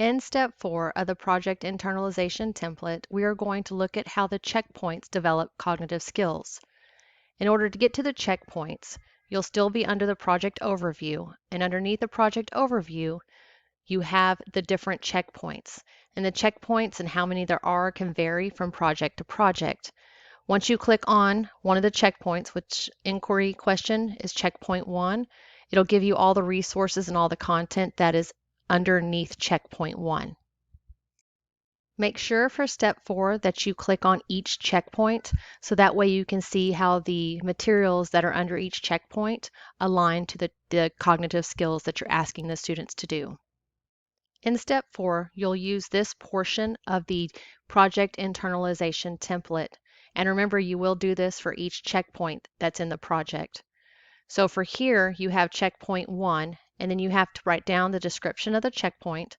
In step 4 of the project internalization template, we are going to look at how the checkpoints develop cognitive skills. In order to get to the checkpoints, you'll still be under the project overview, and underneath the project overview, you have the different checkpoints. And the checkpoints and how many there are can vary from project to project. Once you click on one of the checkpoints, which inquiry question is checkpoint 1, it'll give you all the resources and all the content that is underneath checkpoint 1. Make sure for step 4 that you click on each checkpoint so that way you can see how the materials that are under each checkpoint align to the cognitive skills that you're asking the students to do. In step 4, you'll use this portion of the project internalization template. And remember, you will do this for each checkpoint that's in the project. So for here, you have checkpoint 1, and then you have to write down the description of the checkpoint,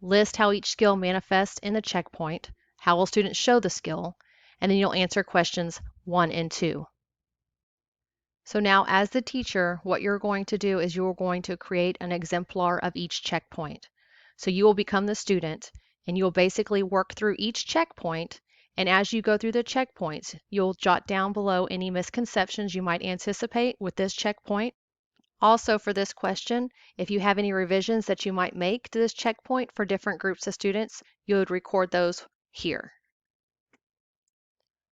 list how each skill manifests in the checkpoint, how will students show the skill, and then you'll answer questions 1 and 2. So now as the teacher, what you're going to do is you're going to create an exemplar of each checkpoint. So you will become the student, and you'll basically work through each checkpoint, and as you go through the checkpoints, you'll jot down below any misconceptions you might anticipate with this checkpoint. Also for this question, if you have any revisions that you might make to this checkpoint for different groups of students, you would record those here.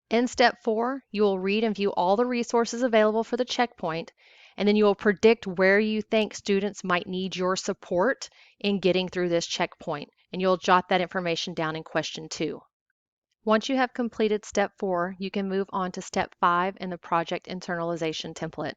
In step 4, you will read and view all the resources available for the checkpoint, and then you will predict where you think students might need your support in getting through this checkpoint, and you'll jot that information down in question 2. Once you have completed step 4, you can move on to step 5 in the project internalization template.